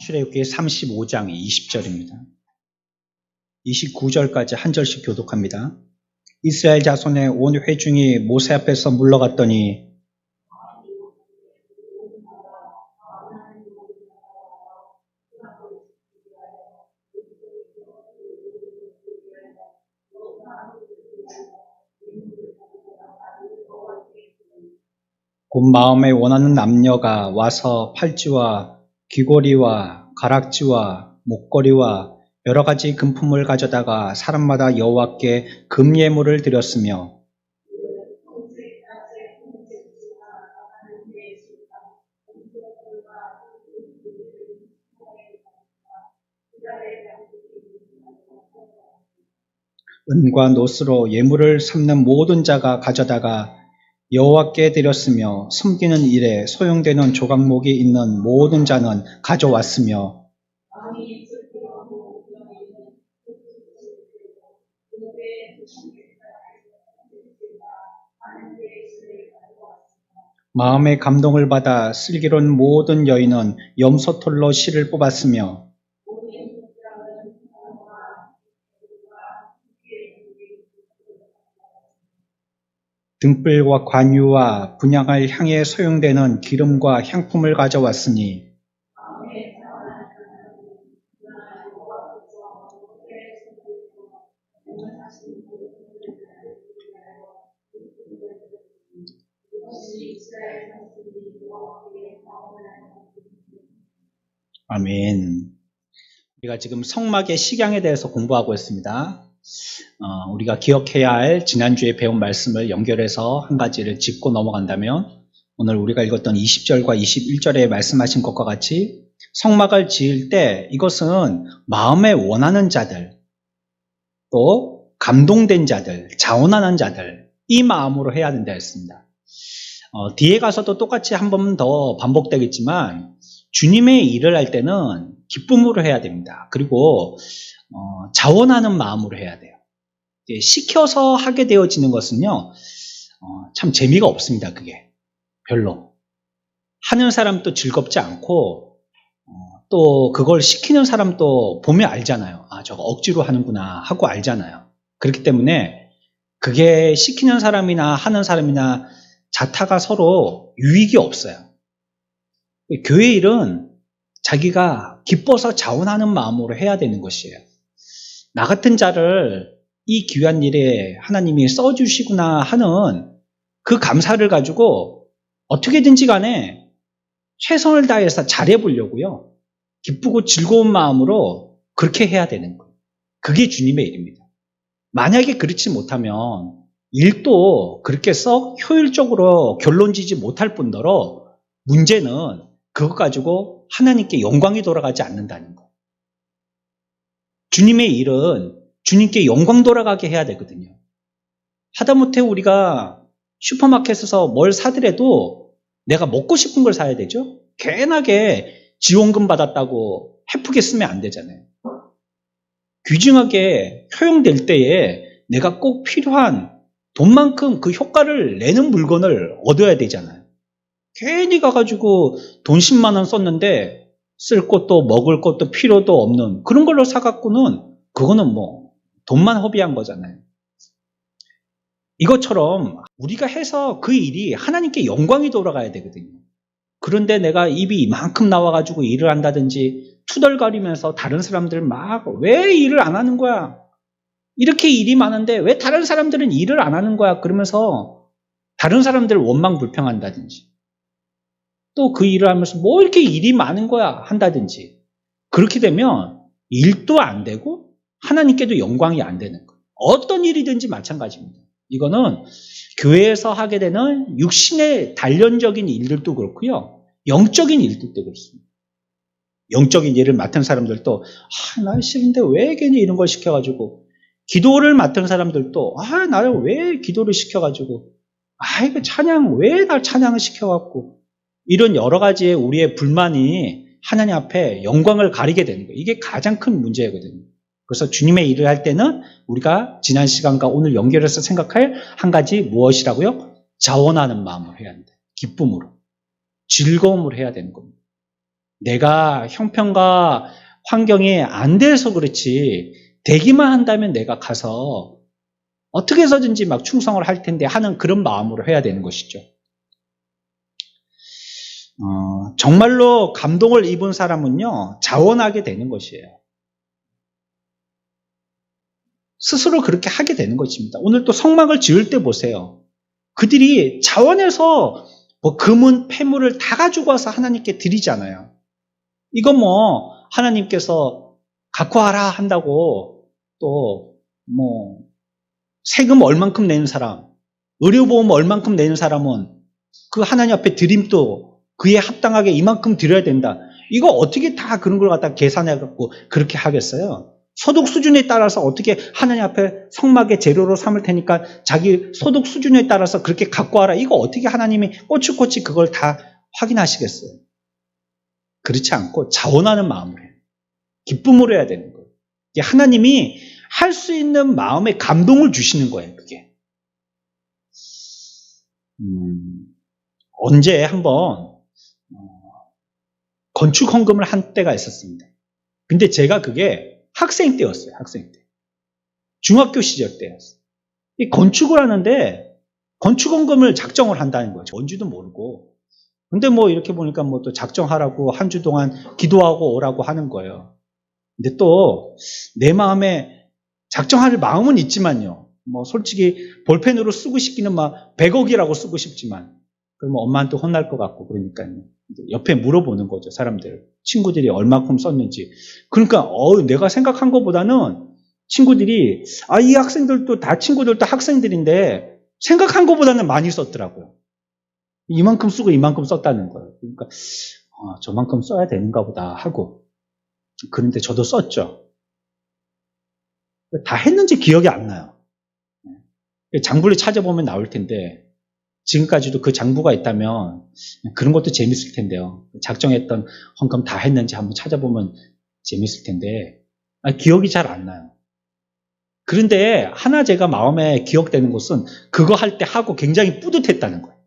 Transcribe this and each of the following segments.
출애굽기 35장 20절입니다. 29절까지 한 절씩 교독합니다. 이스라엘 자손의 온 회중이 모세 앞에서 물러갔더니 곧 마음에 원하는 남녀가 와서 팔찌와 귀고리와 가락지와 목걸이와 여러 가지 금품을 가져다가 사람마다 여호와께 금예물을 드렸으며 은과 노스로 예물을 삼는 모든 자가 가져다가 여호와께 드렸으며 섬기는 일에 소용되는 조각목이 있는 모든 자는 가져왔으며 마음의 감동을 받아 슬기로운 모든 여인은 염소털로 실을 뽑았으며 등불과 관유와 분향할 향에 소용되는 기름과 향품을 가져왔으니 아멘. 우리가 지금 성막의 식양에 대해서 공부하고 있습니다. 우리가 기억해야 할 지난주에 배운 말씀을 연결해서 한 가지를 짚고 넘어간다면 오늘 우리가 읽었던 20절과 21절에 말씀하신 것과 같이 성막을 지을 때 이것은 마음에 원하는 자들 또 감동된 자들, 자원하는 자들 이 마음으로 해야 된다 했습니다. 뒤에 가서도 똑같이 한 번 더 반복되겠지만 주님의 일을 할 때는 기쁨으로 해야 됩니다. 그리고 자원하는 마음으로 해야 돼요. 시켜서 하게 되어지는 것은요, 참 재미가 없습니다. 그게 별로 하는 사람도 즐겁지 않고 또 그걸 시키는 사람도 보면 알잖아요. 아, 저거 억지로 하는구나 하고 알잖아요. 그렇기 때문에 그게 시키는 사람이나 하는 사람이나 자타가 서로 유익이 없어요. 교회 일은 자기가 기뻐서 자원하는 마음으로 해야 되는 것이에요. 나 같은 자를 이 귀한 일에 하나님이 써주시구나 하는 그 감사를 가지고 어떻게든지 간에 최선을 다해서 잘해보려고요. 기쁘고 즐거운 마음으로 그렇게 해야 되는 거예요. 그게 주님의 일입니다. 만약에 그렇지 못하면 일도 그렇게 썩 효율적으로 결론지지 못할 뿐더러 문제는 그것 가지고 하나님께 영광이 돌아가지 않는다는 거예요. 주님의 일은 주님께 영광 돌아가게 해야 되거든요. 하다못해 우리가 슈퍼마켓에서 뭘 사더라도 내가 먹고 싶은 걸 사야 되죠. 괜하게 지원금 받았다고 헤프게 쓰면 안 되잖아요. 귀중하게 효용될 때에 내가 꼭 필요한 돈만큼 그 효과를 내는 물건을 얻어야 되잖아요. 괜히 가가지고 돈 10만 원 썼는데 쓸 것도 먹을 것도 필요도 없는 그런 걸로 사갖고는 그거는 뭐 돈만 허비한 거잖아요. 이것처럼 우리가 해서 그 일이 하나님께 영광이 돌아가야 되거든요. 그런데 내가 입이 이만큼 나와가지고 일을 한다든지 투덜거리면서 다른 사람들 막 왜 일을 안 하는 거야? 이렇게 일이 많은데 왜 다른 사람들은 일을 안 하는 거야? 그러면서 다른 사람들을 원망 불평한다든지 또 그 일을 하면서 뭐 이렇게 일이 많은 거야 한다든지 그렇게 되면 일도 안 되고 하나님께도 영광이 안 되는 거예요. 어떤 일이든지 마찬가지입니다. 이거는 교회에서 하게 되는 육신의 단련적인 일들도 그렇고요. 영적인 일들도 그렇습니다. 영적인 일을 맡은 사람들도 나 싫은데 왜 괜히 이런 걸 시켜가지고 기도를 맡은 사람들도 나를 왜 기도를 시켜가지고 이거 찬양 왜 날 찬양을 시켜갖고 이런 여러 가지의 우리의 불만이 하나님 앞에 영광을 가리게 되는 거예요. 이게 가장 큰 문제거든요. 그래서 주님의 일을 할 때는 우리가 지난 시간과 오늘 연결해서 생각할 한 가지 무엇이라고요? 자원하는 마음으로 해야 합니다. 기쁨으로, 즐거움으로 해야 되는 겁니다. 내가 형편과 환경이 안 돼서 그렇지 되기만 한다면 내가 가서 어떻게 해서든지 막 충성을 할 텐데 하는 그런 마음으로 해야 되는 것이죠. 정말로 감동을 입은 사람은요, 자원하게 되는 것이에요. 스스로 그렇게 하게 되는 것입니다. 오늘 또 성막을 지을 때 보세요. 그들이 자원해서 뭐 금은 폐물을 다 가지고 와서 하나님께 드리잖아요. 이건 뭐 하나님께서 갖고 와라 한다고 또 뭐 세금 얼만큼 내는 사람, 의료보험 얼만큼 내는 사람은 그 하나님 앞에 드림도 그에 합당하게 이만큼 드려야 된다. 이거 어떻게 다 그런 걸 갖다 계산해갖고 그렇게 하겠어요? 소득 수준에 따라서 어떻게 하나님 앞에 성막의 재료로 삼을 테니까 자기 소득 수준에 따라서 그렇게 갖고 와라. 이거 어떻게 하나님이 꼬치꼬치 그걸 다 확인하시겠어요? 그렇지 않고 자원하는 마음으로 해요. 기쁨으로 해야 되는 거예요. 하나님이 할 수 있는 마음에 감동을 주시는 거예요. 그게. 언제 한번 건축 헌금을 한 때가 있었습니다. 근데 제가 그게 학생 때였어요. 학생 때. 중학교 시절 때였어요. 이 건축을 하는데 건축 헌금을 작정을 한다는 거죠. 뭔지도 모르고. 근데 뭐 이렇게 보니까 뭐 또 작정하라고 한 주 동안 기도하고 오라고 하는 거예요. 근데 또 내 마음에 작정할 마음은 있지만요. 뭐 솔직히 볼펜으로 쓰고 싶기는 막 100억이라고 쓰고 싶지만 그러면 엄마한테 혼날 것 같고 그러니까요. 옆에 물어보는 거죠. 사람들. 친구들이 얼마큼 썼는지. 그러니까 내가 생각한 것보다는 친구들이 이 학생들도 다 친구들도 학생들인데 생각한 것보다는 많이 썼더라고요. 이만큼 쓰고 이만큼 썼다는 거예요. 그러니까 저만큼 써야 되는가 보다 하고 그런데 저도 썼죠. 다 했는지 기억이 안 나요. 장부를 찾아보면 나올 텐데 지금까지도 그 장부가 있다면 그런 것도 재밌을 텐데요. 작정했던 헌금 다 했는지 한번 찾아보면 재밌을 텐데 기억이 잘 안 나요. 그런데 하나 제가 마음에 기억되는 것은 그거 할 때 하고 굉장히 뿌듯했다는 거예요.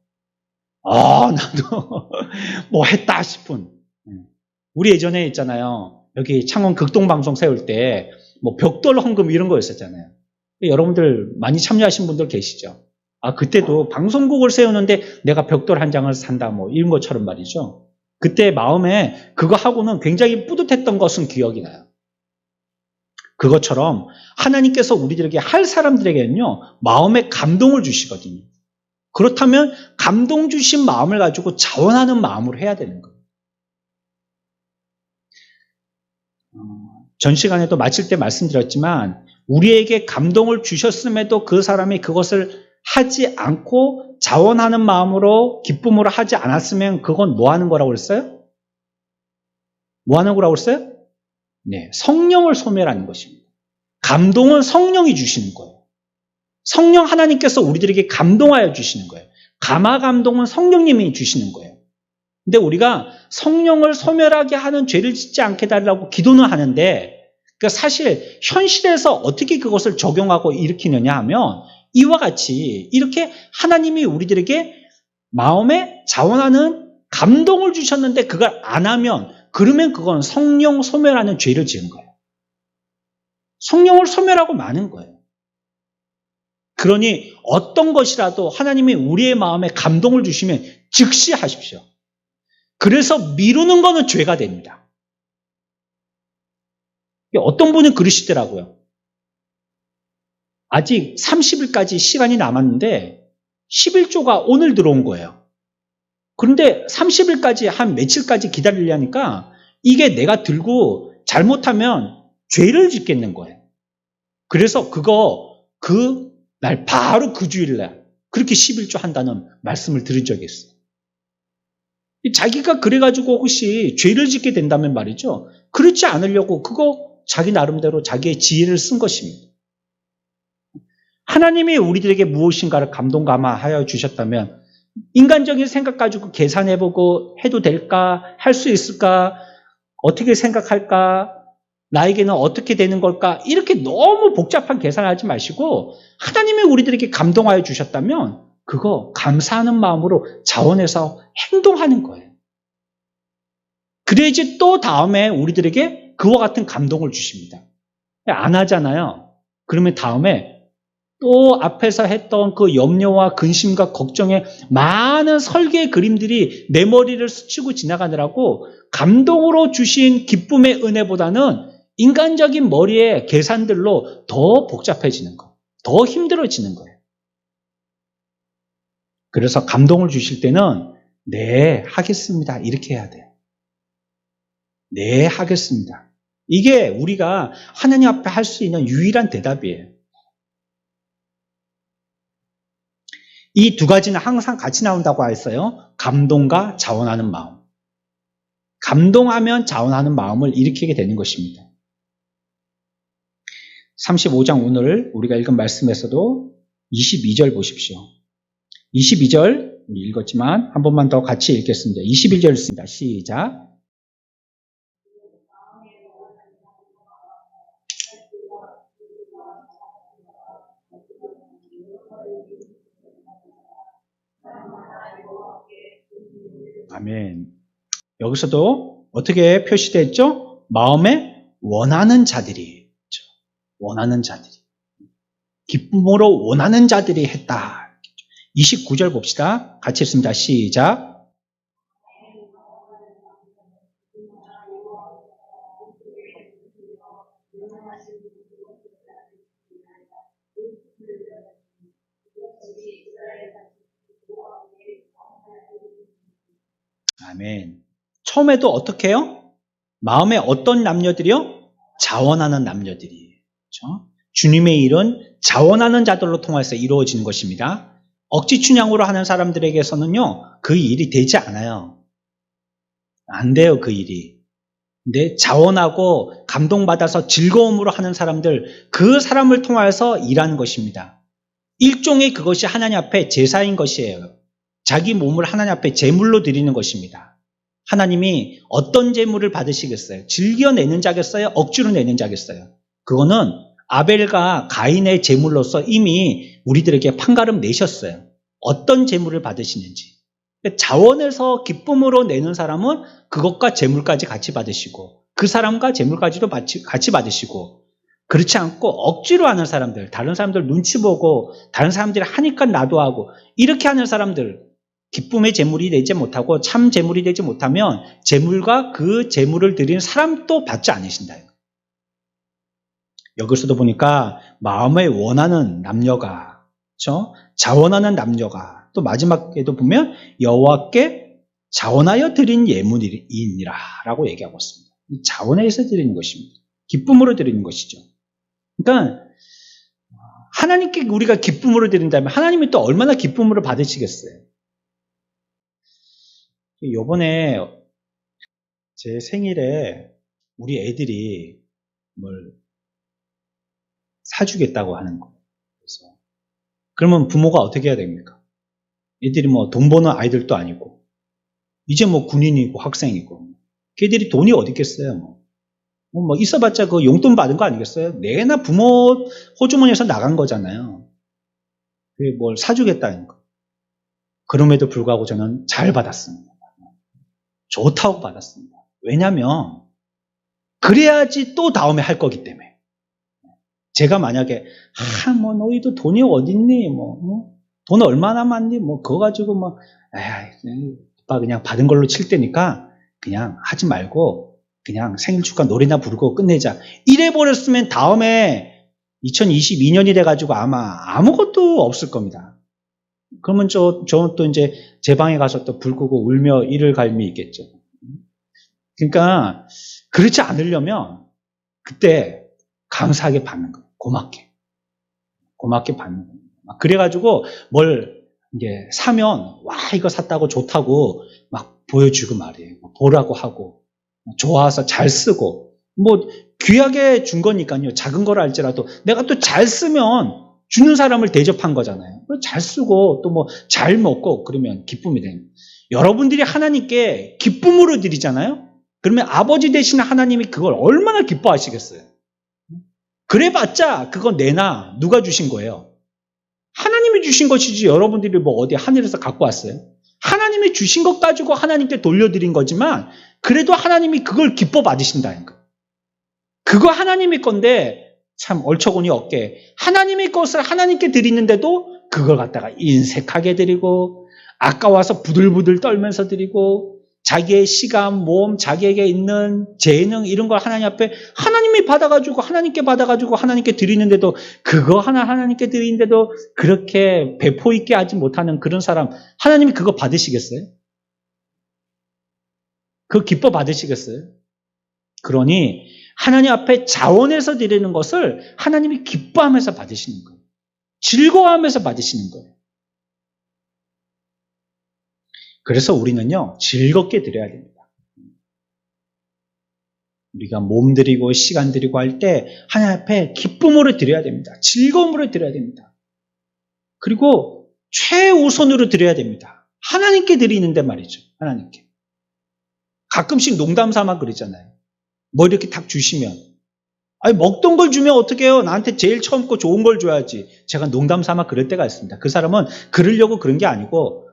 나도 뭐 했다 싶은. 우리 예전에 있잖아요. 여기 창원 극동방송 세울 때 뭐 벽돌 헌금 이런 거 있었잖아요. 여러분들 많이 참여하신 분들 계시죠? 그때도 방송국을 세우는데 내가 벽돌 한 장을 산다 뭐 이런 것처럼 말이죠. 그때 마음에 그거 하고는 굉장히 뿌듯했던 것은 기억이 나요. 그것처럼 하나님께서 우리들에게 할 사람들에게는요. 마음에 감동을 주시거든요. 그렇다면 감동 주신 마음을 가지고 자원하는 마음으로 해야 되는 거예요. 전 시간에도 마칠 때 말씀드렸지만 우리에게 감동을 주셨음에도 그 사람이 그것을 하지 않고 자원하는 마음으로 기쁨으로 하지 않았으면 그건 뭐 하는 거라고 그랬어요? 뭐 하는 거라고 그랬어요? 네, 성령을 소멸하는 것입니다. 감동은 성령이 주시는 거예요. 성령 하나님께서 우리들에게 감동하여 주시는 거예요. 감화 감동은 성령님이 주시는 거예요. 근데 우리가 성령을 소멸하게 하는 죄를 짓지 않게 달라고 기도는 하는데 사실 현실에서 어떻게 그것을 적용하고 일으키느냐 하면 이와 같이 이렇게 하나님이 우리들에게 마음에 자원하는 감동을 주셨는데 그걸 안 하면 그러면 그건 성령 소멸하는 죄를 지은 거예요. 성령을 소멸하고 마는 거예요. 그러니 어떤 것이라도 하나님이 우리의 마음에 감동을 주시면 즉시 하십시오. 그래서 미루는 거는 죄가 됩니다. 어떤 분은 그러시더라고요. 아직 30일까지 시간이 남았는데 11조가 오늘 들어온 거예요. 그런데 30일까지 한 며칠까지 기다리려니까 이게 내가 들고 잘못하면 죄를 짓겠는 거예요. 그래서 그 날 바로 그 주일날 그렇게 11조 한다는 말씀을 들은 적이 있어요. 자기가 그래가지고 혹시 죄를 짓게 된다면 말이죠. 그렇지 않으려고 그거 자기 나름대로 자기의 지혜를 쓴 것입니다. 하나님이 우리들에게 무엇인가를 감동 감화하여 주셨다면 인간적인 생각 가지고 계산해보고 해도 될까? 할 수 있을까? 어떻게 생각할까? 나에게는 어떻게 되는 걸까? 이렇게 너무 복잡한 계산하지 마시고 하나님이 우리들에게 감동하여 주셨다면 그거 감사하는 마음으로 자원해서 행동하는 거예요. 그래야지 또 다음에 우리들에게 그와 같은 감동을 주십니다. 안 하잖아요. 그러면 다음에 또 앞에서 했던 그 염려와 근심과 걱정의 많은 설계의 그림들이 내 머리를 스치고 지나가느라고 감동으로 주신 기쁨의 은혜보다는 인간적인 머리의 계산들로 더 복잡해지는 거, 더 힘들어지는 거예요. 그래서 감동을 주실 때는 네, 하겠습니다. 이렇게 해야 돼요. 네, 하겠습니다. 이게 우리가 하나님 앞에 할 수 있는 유일한 대답이에요. 이 두 가지는 항상 같이 나온다고 했어요. 감동과 자원하는 마음. 감동하면 자원하는 마음을 일으키게 되는 것입니다. 35장 오늘 우리가 읽은 말씀에서도 22절 보십시오. 22절 우리 읽었지만 한 번만 더 같이 읽겠습니다. 21절 읽습니다. 시작. 아멘. 여기서도 어떻게 표시됐죠? 마음에 원하는 자들이, 원하는 자들이, 기쁨으로 원하는 자들이 했다. 29절 봅시다. 같이 읽습니다. 시작. 아멘. 처음에도 어떻게 해요? 마음에 어떤 남녀들이요? 자원하는 남녀들이. 그렇죠? 주님의 일은 자원하는 자들로 통해서 이루어지는 것입니다. 억지 춘향으로 하는 사람들에게서는요, 그 일이 되지 않아요. 안 돼요, 그 일이. 근데 자원하고 감동받아서 즐거움으로 하는 사람들, 그 사람을 통해서 일하는 것입니다. 일종의 그것이 하나님 앞에 제사인 것이에요. 자기 몸을 하나님 앞에 제물로 드리는 것입니다. 하나님이 어떤 제물을 받으시겠어요? 즐겨 내는 자겠어요? 억지로 내는 자겠어요? 그거는 아벨과 가인의 제물로서 이미 우리들에게 판가름 내셨어요. 어떤 제물을 받으시는지. 자원해서 기쁨으로 내는 사람은 그것과 제물까지 같이 받으시고 그 사람과 제물까지도 같이 받으시고, 그렇지 않고 억지로 하는 사람들, 다른 사람들 눈치 보고 다른 사람들이 하니까 나도 하고 이렇게 하는 사람들, 기쁨의 제물이 되지 못하고 참 제물이 되지 못하면 제물과 그 제물을 드리는 사람도 받지 않으신다. 여기서도 보니까 마음에 원하는 남녀가, 그렇죠? 자원하는 남녀가, 또 마지막에도 보면 여호와께 자원하여 드린 예물이니라 라고 얘기하고 있습니다. 자원해서 드리는 것입니다. 기쁨으로 드리는 것이죠. 그러니까 하나님께 우리가 기쁨으로 드린다면 하나님이 또 얼마나 기쁨으로 받으시겠어요. 요번에 제 생일에 우리 애들이 뭘 사주겠다고 하는 거예요. 그래서 그러면 부모가 어떻게 해야 됩니까? 애들이 뭐 돈 버는 아이들도 아니고 이제 뭐 군인이고 학생이고 걔들이 돈이 어디 있겠어요. 뭐 있어봤자 그 용돈 받은 거 아니겠어요? 내나 부모 호주머니에서 나간 거잖아요. 그게 뭘 사주겠다는 거. 그럼에도 불구하고 저는 잘 받았습니다. 좋다고 받았습니다. 왜냐하면 그래야지 또 다음에 할 거기 때문에. 제가 만약에 뭐 너희도 돈이 어딨니? 돈 얼마나 많니? 그거 가지고 오빠 그냥 받은 걸로 칠 테니까 그냥 하지 말고 그냥 생일 축하 노래나 부르고 끝내자. 이래 버렸으면 다음에 2022년이 돼가지고 아마 아무것도 없을 겁니다. 그러면 저 또 이제 제 방에 가서 또 불 끄고 울며 이를 갈미 있겠죠. 그러니까 그렇지 않으려면 그때 감사하게 받는 거예요. 고맙게 받는 거예요. 그래가지고 뭘 이제 사면 와 이거 샀다고 좋다고 막 보여주고 말이에요. 보라고 하고 좋아서 잘 쓰고 귀하게 준 거니까요. 작은 걸 알지라도 내가 또 잘 쓰면 주는 사람을 대접한 거잖아요. 잘 쓰고 또 잘 먹고 그러면 기쁨이 돼요. 여러분들이 하나님께 기쁨으로 드리잖아요. 그러면 아버지 되신 하나님이 그걸 얼마나 기뻐하시겠어요. 그래봤자 그건 내나 누가 주신 거예요? 하나님이 주신 것이지 여러분들이 어디 하늘에서 갖고 왔어요? 하나님이 주신 것 가지고 하나님께 돌려드린 거지만 그래도 하나님이 그걸 기뻐 받으신다는 거예요. 그거 하나님의 건데 참 얼처구니 없게 하나님의 것을 하나님께 드리는데도 그걸 갖다가 인색하게 드리고 아까워서 부들부들 떨면서 드리고 자기의 시간, 몸, 자기에게 있는 재능 이런 걸 하나님 앞에 하나님이 받아가지고 하나님께 받아가지고 하나님께 드리는데도 그거 하나님께 드리는데도 그렇게 배포 있게 하지 못하는 그런 사람 하나님이 그거 받으시겠어요? 그거 기뻐 받으시겠어요? 그러니 하나님 앞에 자원해서 드리는 것을 하나님이 기뻐하면서 받으시는 거예요. 즐거워하면서 받으시는 거예요. 그래서 우리는요, 즐겁게 드려야 됩니다. 우리가 몸 드리고 시간 드리고 할 때 하나님 앞에 기쁨으로 드려야 됩니다. 즐거움으로 드려야 됩니다. 그리고 최우선으로 드려야 됩니다. 하나님께 드리는데 말이죠. 하나님께. 가끔씩 농담 삼아 그러잖아요. 뭐 이렇게 딱 주시면 아니 먹던 걸 주면 어떻게 해요? 나한테 제일 처음 거 좋은 걸 줘야지. 제가 농담 삼아 그럴 때가 있습니다. 그 사람은 그러려고 그런 게 아니고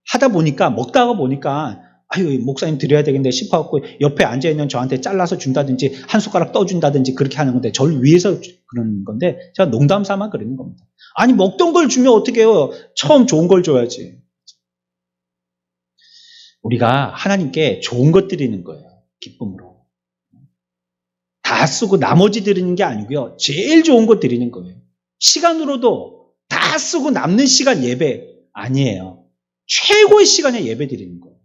하다 보니까 먹다가 보니까 아유 목사님 드려야 되겠네 싶어갖고 옆에 앉아있는 저한테 잘라서 준다든지 한 숟가락 떠준다든지 그렇게 하는 건데 저를 위해서 그러는 건데 제가 농담 삼아 그러는 겁니다. 아니 먹던 걸 주면 어떻게 해요? 처음 좋은 걸 줘야지. 우리가 하나님께 좋은 것 드리는 거예요. 기쁨으로. 다 쓰고 나머지 드리는 게 아니고요. 제일 좋은 거 드리는 거예요. 시간으로도 다 쓰고 남는 시간 예배 아니에요. 최고의 시간에 예배 드리는 거예요.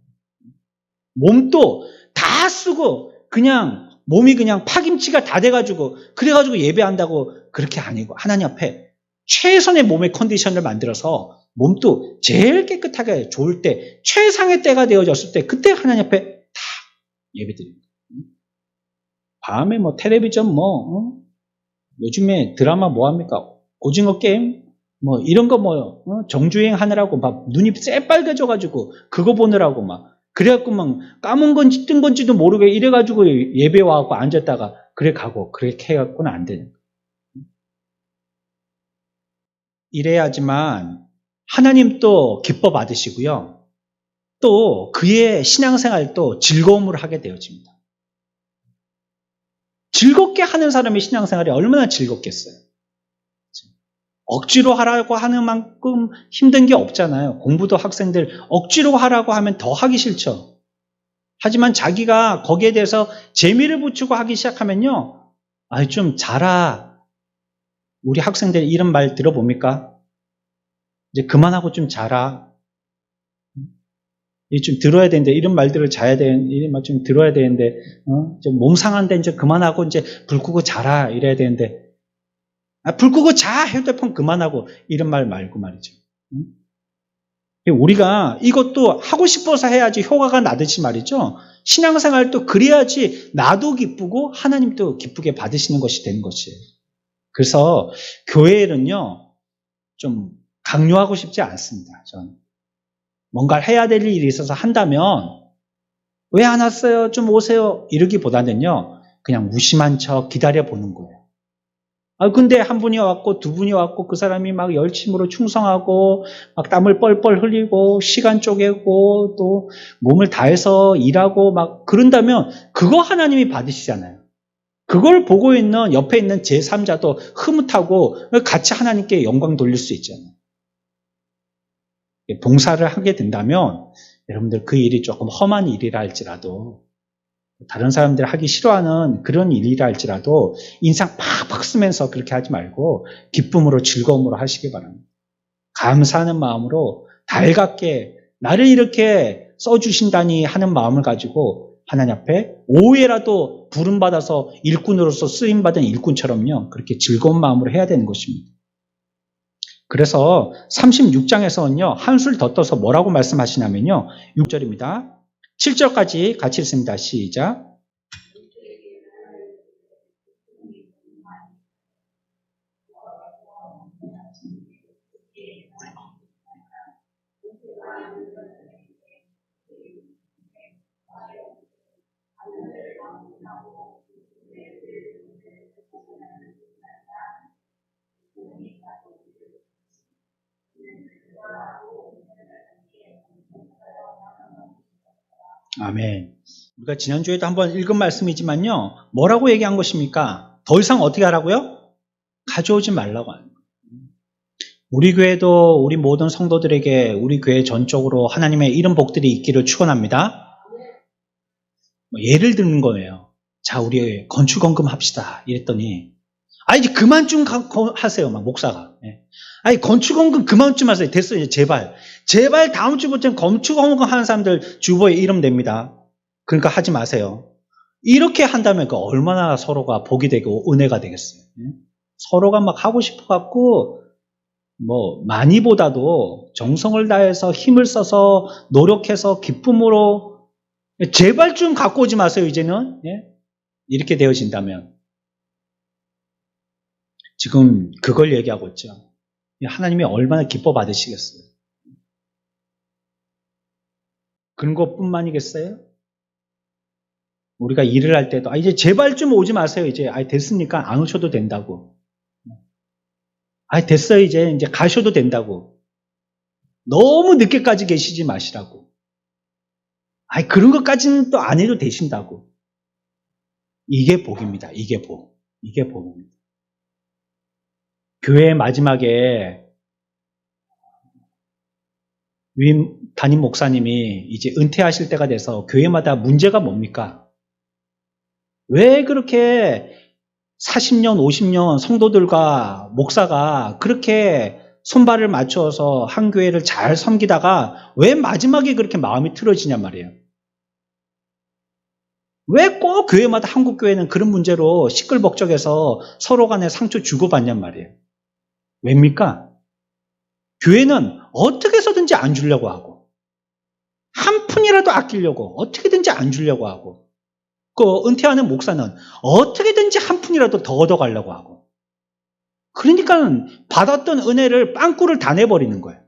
몸도 다 쓰고 그냥 몸이 그냥 파김치가 다 돼가지고 그래가지고 예배한다고 그렇게 아니고 하나님 앞에 최선의 몸의 컨디션을 만들어서 몸도 제일 깨끗하게 좋을 때 최상의 때가 되어졌을 때 그때 하나님 앞에 다 예배 드립니다. 밤에 뭐 텔레비전 요즘에 드라마 뭐 합니까? 오징어 게임? 뭐 이런 거 정주행 하느라고 막 눈이 새빨개져가지고 그거 보느라고 막 그래갖고 막 까문 건지 뜬 건지도 모르게 이래가지고 예배 와갖고 앉았다가 그래 가고 그렇게 해갖고는 안 되는 거예요. 이래야지만 하나님도 기뻐 받으시고요. 또 그의 신앙생활도 즐거움으로 하게 되어집니다. 즐겁게 하는 사람의 신앙생활이 얼마나 즐겁겠어요. 억지로 하라고 하는 만큼 힘든 게 없잖아요. 공부도 학생들 억지로 하라고 하면 더 하기 싫죠. 하지만 자기가 거기에 대해서 재미를 붙이고 하기 시작하면요. 좀 자라. 우리 학생들 이런 말 들어봅니까? 이제 그만하고 좀 자라. 좀 들어야 되는데 이런 말들을 이런 말 좀 들어야 되는데 좀 몸 상한데 이제 그만하고 이제 불 끄고 자라 이래야 되는데 불 끄고 자 휴대폰 그만하고 이런 말 말고 말이죠. 우리가 이것도 하고 싶어서 해야지 효과가 나듯이 말이죠. 신앙생활도 그래야지 나도 기쁘고 하나님도 기쁘게 받으시는 것이 되는 것이에요. 그래서 교회는요 좀 강요하고 싶지 않습니다. 저는. 뭔가를 해야 될 일이 있어서 한다면 왜 안 왔어요? 좀 오세요. 이러기보다는요. 그냥 무심한 척 기다려보는 거예요. 근데 한 분이 왔고 두 분이 왔고 그 사람이 막 열심으로 충성하고 막 땀을 뻘뻘 흘리고 시간 쪼개고 또 몸을 다해서 일하고 막 그런다면 그거 하나님이 받으시잖아요. 그걸 보고 있는 옆에 있는 제3자도 흐뭇하고 같이 하나님께 영광 돌릴 수 있잖아요. 봉사를 하게 된다면 여러분들 그 일이 조금 험한 일이라 할지라도 다른 사람들이 하기 싫어하는 그런 일이라 할지라도 인상 팍팍 쓰면서 그렇게 하지 말고 기쁨으로 즐거움으로 하시기 바랍니다. 감사하는 마음으로 달갑게 나를 이렇게 써주신다니 하는 마음을 가지고 하나님 앞에 오해라도 부름받아서 일꾼으로서 쓰임받은 일꾼처럼요. 그렇게 즐거운 마음으로 해야 되는 것입니다. 그래서 36장에서는요. 한술 더 떠서 뭐라고 말씀하시냐면요. 6절입니다. 7절까지 같이 읽습니다. 시작. 아멘. 우리가 지난주에도 한번 읽은 말씀이지만요. 뭐라고 얘기한 것입니까? 더 이상 어떻게 하라고요? 가져오지 말라고 하는 거예요. 우리 교회도 우리 모든 성도들에게 우리 교회 전적으로 하나님의 이런 복들이 있기를 축원합니다. 예를 드는 거예요. 자, 우리 건축원금 합시다. 이랬더니 이제 그만 좀 하세요. 막 목사가. 건축원금 그만 좀 하세요. 됐어요. 이제 제발 다음 주부터는 건축원금 하는 사람들 주보에 이름 냅니다. 그러니까 하지 마세요. 이렇게 한다면 그 얼마나 서로가 복이 되고 은혜가 되겠어요. 서로가 막 하고 싶어 갖고 많이보다도 정성을 다해서 힘을 써서 노력해서 기쁨으로 제발 좀 갖고 오지 마세요. 이제는 이렇게 되어진다면 지금 그걸 얘기하고 있죠. 하나님이 얼마나 기뻐 받으시겠어요. 그런 것뿐만이겠어요? 우리가 일을 할 때도 이제 제발 좀 오지 마세요. 이제 됐으니까 안 오셔도 된다고. 됐어요. 이제 가셔도 된다고. 너무 늦게까지 계시지 마시라고. 그런 것까지는 또 안 해도 되신다고. 이게 복입니다. 이게 복. 이게 복입니다. 교회 마지막에 담임 목사님이 이제 은퇴하실 때가 돼서 교회마다 문제가 뭡니까? 왜 그렇게 40년, 50년 성도들과 목사가 그렇게 손발을 맞춰서 한 교회를 잘 섬기다가 왜 마지막에 그렇게 마음이 틀어지냔 말이에요. 왜 꼭 교회마다 한국 교회는 그런 문제로 시끌벅적해서 서로 간에 상처 주고받냔 말이에요. 왜입니까? 교회는 어떻게 해서든지 안 주려고 하고 한 푼이라도 아끼려고 어떻게든지 안 주려고 하고 그 은퇴하는 목사는 어떻게든지 한 푼이라도 더 얻어가려고 하고 그러니까 받았던 은혜를 빵꾸를 다 내버리는 거예요.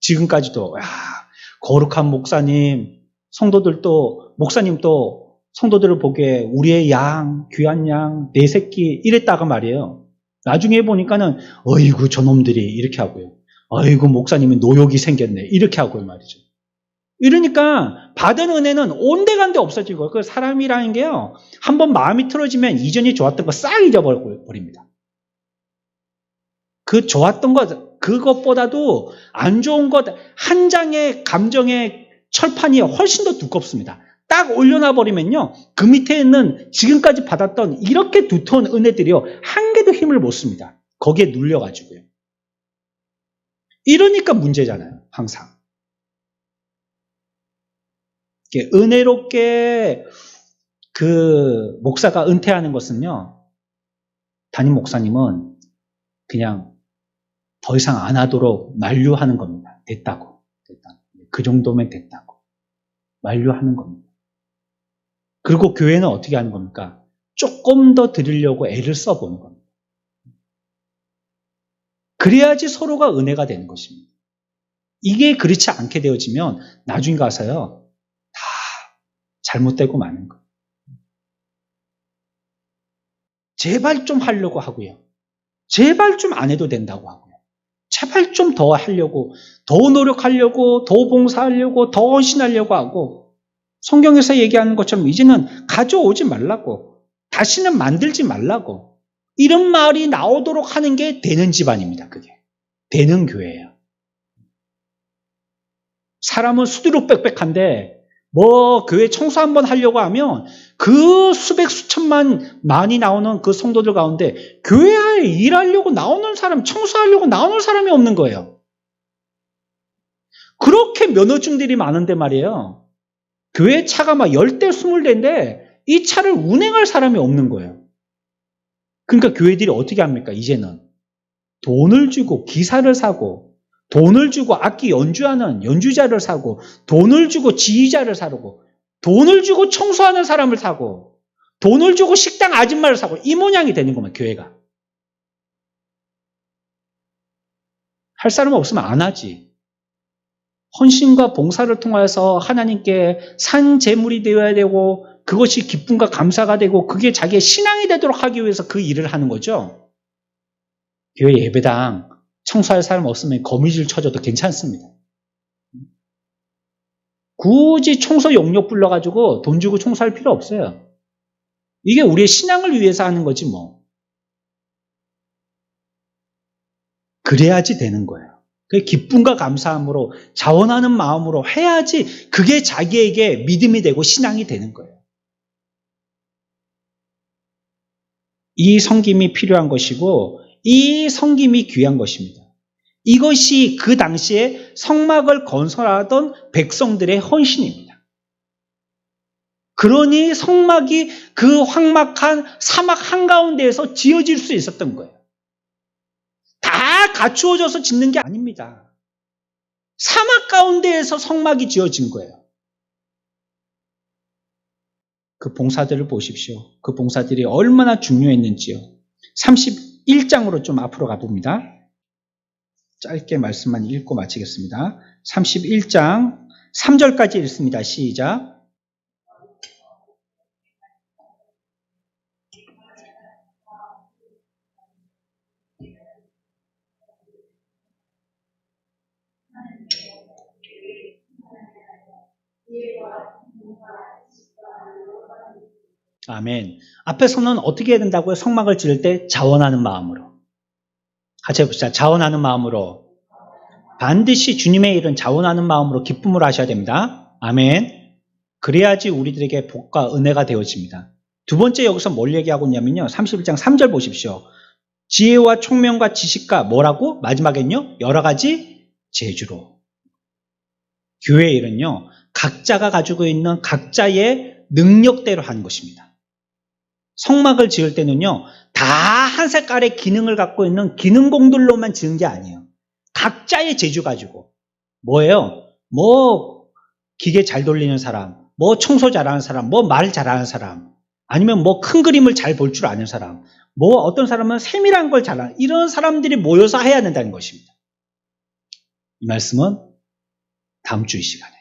지금까지도 거룩한 목사님, 성도들도 목사님도 성도들을 보기에 우리의 양, 귀한 양, 내 새끼 이랬다가 말이에요. 나중에 보니까는 어이구 저놈들이 이렇게 하고요. 어이구 목사님이 노욕이 생겼네 이렇게 하고요 말이죠. 이러니까 받은 은혜는 온데간데 없어지고 그 사람이라는 게요. 한번 마음이 틀어지면 이전에 좋았던 거 싹 잊어버립니다. 그 좋았던 것 그것보다도 안 좋은 것 한 장의 감정의 철판이 훨씬 더 두껍습니다. 딱 올려놔 버리면요. 그 밑에 있는 지금까지 받았던 이렇게 두터운 은혜들이요. 한 개도 힘을 못 씁니다. 거기에 눌려가지고요. 이러니까 문제잖아요. 항상. 은혜롭게 그 목사가 은퇴하는 것은요. 담임 목사님은 그냥 더 이상 안 하도록 만류하는 겁니다. 됐다고. 그 정도면 됐다고. 만류하는 겁니다. 그리고 교회는 어떻게 하는 겁니까? 조금 더 드리려고 애를 써보는 겁니다. 그래야지 서로가 은혜가 되는 것입니다. 이게 그렇지 않게 되어지면 나중에 가서요. 다 잘못되고 마는 거예요. 제발 좀 하려고 하고요. 제발 좀 안 해도 된다고 하고요. 제발 좀 더 하려고, 더 노력하려고, 더 봉사하려고, 더 헌신하려고 하고 성경에서 얘기하는 것처럼 이제는 가져오지 말라고, 다시는 만들지 말라고 이런 말이 나오도록 하는 게 되는 집안입니다. 그게 되는 교회예요. 사람은 수두룩빽빽한데 교회 청소 한번 하려고 하면 그 수백 수천만 많이 나오는 그 성도들 가운데 교회에 일하려고 나오는 사람, 청소하려고 나오는 사람이 없는 거예요. 그렇게 면허증들이 많은데 말이에요. 교회 차가 막 10대, 20대인데 이 차를 운행할 사람이 없는 거예요. 그러니까 교회들이 어떻게 합니까? 이제는 돈을 주고 기사를 사고 돈을 주고 악기 연주하는 연주자를 사고 돈을 주고 지휘자를 사고 돈을 주고 청소하는 사람을 사고 돈을 주고 식당 아줌마를 사고 이 모양이 되는 거면 교회가. 할 사람 없으면 안 하지. 헌신과 봉사를 통해서 하나님께 산 제물이 되어야 되고 그것이 기쁨과 감사가 되고 그게 자기의 신앙이 되도록 하기 위해서 그 일을 하는 거죠. 교회 예배당 청소할 사람 없으면 거미줄 쳐줘도 괜찮습니다. 굳이 청소 용역 불러가지고 돈 주고 청소할 필요 없어요. 이게 우리의 신앙을 위해서 하는 거지 뭐. 그래야지 되는 거예요. 그 기쁨과 감사함으로 자원하는 마음으로 해야지 그게 자기에게 믿음이 되고 신앙이 되는 거예요. 이 섬김이 필요한 것이고 이 섬김이 귀한 것입니다. 이것이 그 당시에 성막을 건설하던 백성들의 헌신입니다. 그러니 성막이 그 황막한 사막 한가운데에서 지어질 수 있었던 거예요. 다 갖추어져서 짓는 게 아닙니다. 사막 가운데에서 성막이 지어진 거예요. 그 봉사들을 보십시오. 그 봉사들이 얼마나 중요했는지요. 31장으로 좀 앞으로 가봅니다. 짧게 말씀만 읽고 마치겠습니다. 31장 3절까지 읽습니다. 시작. 아멘. 앞에서는 어떻게 해야 된다고요? 성막을 지을 때 자원하는 마음으로. 같이 해봅시다. 자원하는 마음으로. 반드시 주님의 일은 자원하는 마음으로 기쁨으로 하셔야 됩니다. 아멘. 그래야지 우리들에게 복과 은혜가 되어집니다. 두 번째 여기서 뭘 얘기하고 있냐면요. 31장 3절 보십시오. 지혜와 총명과 지식과 뭐라고? 마지막엔요. 여러 가지 재주로. 교회 일은요. 각자가 가지고 있는 각자의 능력대로 하는 것입니다. 성막을 지을 때는요. 다 한 색깔의 기능을 갖고 있는 기능공들로만 지은 게 아니에요. 각자의 재주 가지고. 뭐예요? 뭐 기계 잘 돌리는 사람, 뭐 청소 잘하는 사람, 뭐 말 잘하는 사람, 아니면 뭐 큰 그림을 잘 볼 줄 아는 사람, 뭐 어떤 사람은 세밀한 걸 잘하는 이런 사람들이 모여서 해야 된다는 것입니다. 이 말씀은 다음 주 이 시간에